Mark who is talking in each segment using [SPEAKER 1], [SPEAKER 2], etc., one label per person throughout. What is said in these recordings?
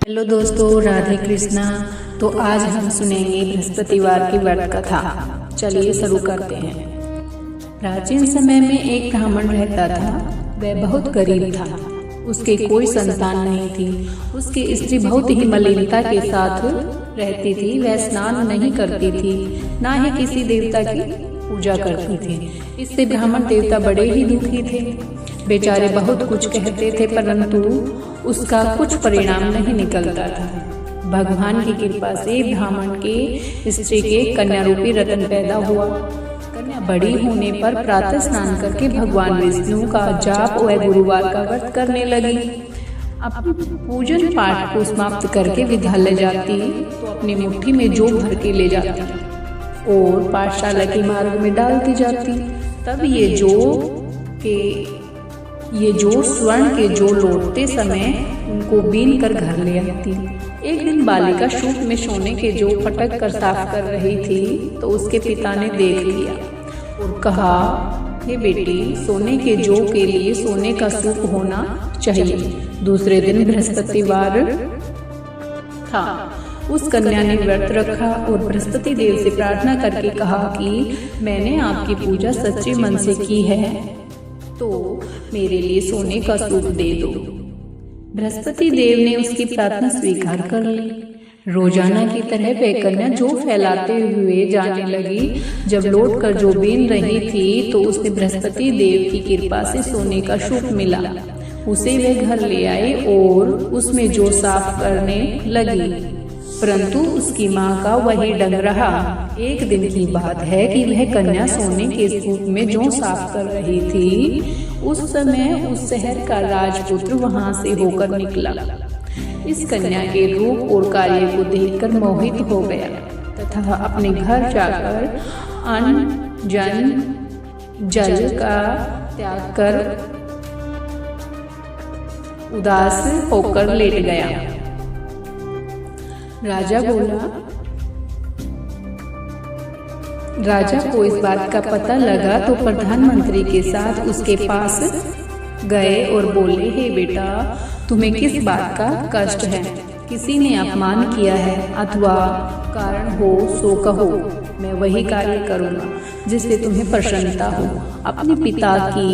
[SPEAKER 1] Hello दोस्तों, राधे कृष्णा। तो आज हम सुनेंगे बृहस्पतिवार की व्रत कथा। चलिए शुरू करते हैं। प्राचीन समय में एक ब्राह्मण रहता था। वह बहुत गरीब था। उसके कोई संतान नहीं थी। उसकी स्त्री बहुत ही मलिनता के साथ रहती थी। वह स्नान नहीं करती थी, ना ही किसी देवता की पूजा करती थी। इससे ब्राह्मण देवता बड़े ही दुखी थे। बेचारे बहुत कुछ कहते थे, परंतु उसका कुछ परिणाम नहीं निकलता था। भगवान की कृपा से ब्राह्मण के स्त्री के कन्या रूपी रतन पैदा हुआ। कन्या बड़ी होने पर प्रातः स्नान करके भगवान विष्णु का जाप व गुरुवार का व्रत करने लगी। अपने पूजन पाठ को समाप्त करके विद्यालय जाती तो अपनी मुट्ठी में जौ भर के ले जाती और पाठशाला के मार्ग में डालती जाती। तब ये जो स्वर्ण के जो लौटते समय उनको बीन कर घर ले आती। एक दिन बालिका सूप में सोने के जो फटक कर साफ कर रही थी तो उसके पिता ने देख लिया और कहा, हे बेटी, सोने के जो के लिए सोने का सूप होना चाहिए। दूसरे दिन बृहस्पतिवार था। उस कन्या ने व्रत रखा और बृहस्पति देव से प्रार्थना करके कहा कि मैंने आपकी पूजा सच्चे मन से की है, तो मेरे लिए सोने का सूप दे दो। बृहस्पति देव ने उसकी प्रार्थना स्वीकार कर ली। रोजाना की तरह वह कन्या जो फैलाते हुए जाने लगी। जब लौट कर जो बीन रही थी तो उसने बृहस्पति देव की कृपा से सोने का सूप मिला। उसे वह घर ले आई और उसमें जो साफ करने लगी, परंतु उसकी माँ का वही डंग रहा। एक दिन की बात है कि वह कन्या सोने के सूप में जो साफ कर रही थी, उस समय उस शहर का राजपुत्र वहां से होकर निकला। इस कन्या के रूप और कार्य को देखकर मोहित हो गया तथा अपने घर जाकर अन्न जन जल का त्याग कर उदास होकर लेट गया। राजा को इस बात का पता लगा तो प्रधानमंत्री के साथ उसके पास गए और बोले, हे बेटा, तुम्हें किस बात का कष्ट है? किसी ने अपमान किया है अथवा कारण हो सो कहो, मैं वही कार्य करूँगा जिससे तुम्हें प्रसन्नता हो। अपने पिता की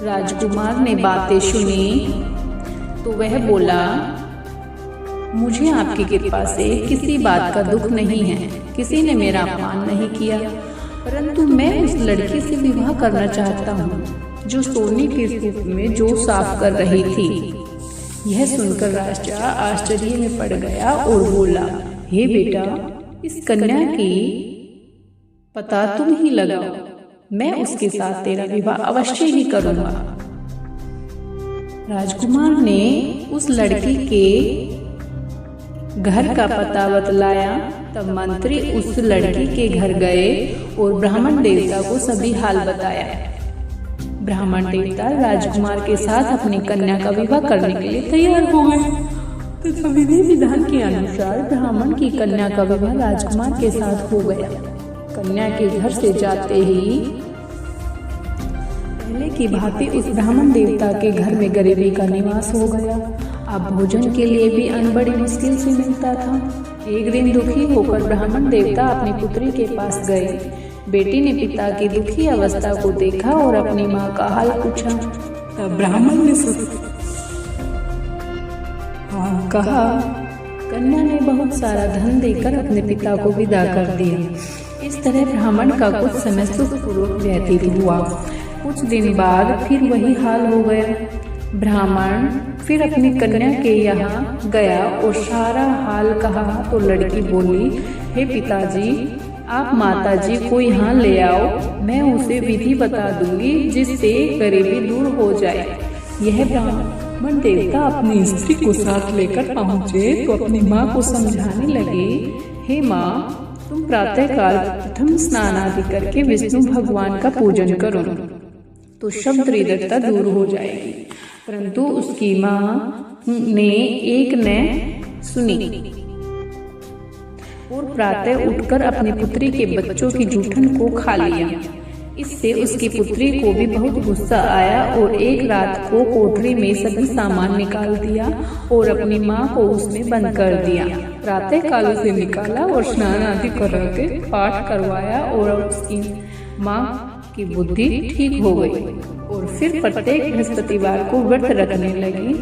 [SPEAKER 1] राजकुमार ने बातें सुनी तो वह बोला, मुझे आपकी कृपा से किसी बात का दुख नहीं है। किसी ने मेरा अपमान नहीं किया, परंतु मैं उस लड़की से विवाह करना चाहता हूँ जो सोने के सूप में जो साफ कर रही थी। यह सुनकर राजा आश्चर्य में पड़ गया और बोला, हे बेटा, इस कन्या की पता तुम ही लगाओ। मैं उसके साथ तेरा विवाह अवश्य ही करूँगा। राजकुमार ने उस लड़की के घर का पता बतलाया। तब मंत्री उस लड़की के घर गए और ब्राह्मण देवता को सभी हाल बताया। ब्राह्मण देवता राजकुमार के साथ अपनी कन्या का विवाह करने के लिए तैयार हो गए तथा विधि विधान के अनुसार ब्राह्मण की कन्या का विवाह राजकुमार के साथ हो गया। कन्या के घर से जाते ही पहले की भांति उस ब्राह्मण देवता के घर में गरीबी का निवास हो गया। अब भोजन के लिए भी अन्न बड़ी मुश्किल से मिलता था। एक दिन दुखी होकर ब्राह्मण देवता अपनी पुत्री के पास गए। बेटी ने पिता की दुखी अवस्था को देखा और अपनी माँ का हाल पूछा। तब ब्राह्मण ने कहा, कन्या ने बहुत सारा धन देकर अपने पिता को विदा कर दिया। इस तरह ब्राह्मण का कुछ समय सुखपूर्वक व्यतीत हुआ। कुछ दिन बाद फिर वही हाल हो गया। ब्राह्मण फिर अपनी कन्या के यहाँ गया और सारा हाल कहा तो लड़की बोली, हे पिताजी, आप माताजी को यहाँ ले आओ। मैं उसे विधि बता दूंगी जिससे गरीबी दूर हो जाए। यह ब्राह्मण देवता अपनी स्त्री को साथ लेकर पहुँचे तो अपनी माँ को समझाने लगे, हे माँ, तुम प्रातः काल प्रथम स्नान आदि करके विष्णु भगवान का पूजन करो तो सब दरिद्रता दूर हो जाएगी। परंतु उसकी माँ ने एक न सुनी और प्रातः उठकर अपनी पुत्री के बच्चों की जूठन को खा लिया। इससे उसकी पुत्री को भी बहुत गुस्सा आया और एक रात को कोठरी में सभी सामान निकाल दिया और अपनी माँ को उसमें बंद कर दिया। प्रातः काल उसे निकाला और स्नान आदि करा के पाठ करवाया और उसकी माँ की बुद्धि ठीक हो गई और फिर प्रत्येक बृहस्पतिवार को व्रत रखने लगी।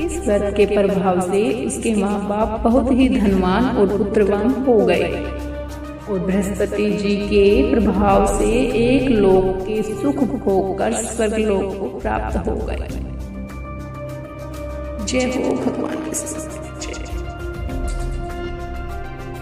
[SPEAKER 1] इस व्रत के प्रभाव से उसके माँ बाप बहुत ही धनवान और पुत्रवान हो गए और बृहस्पति जी के प्रभाव से एक लोक के सुख भोग कर स्वर्गलोक को प्राप्त हो गए। जय हो भगवान।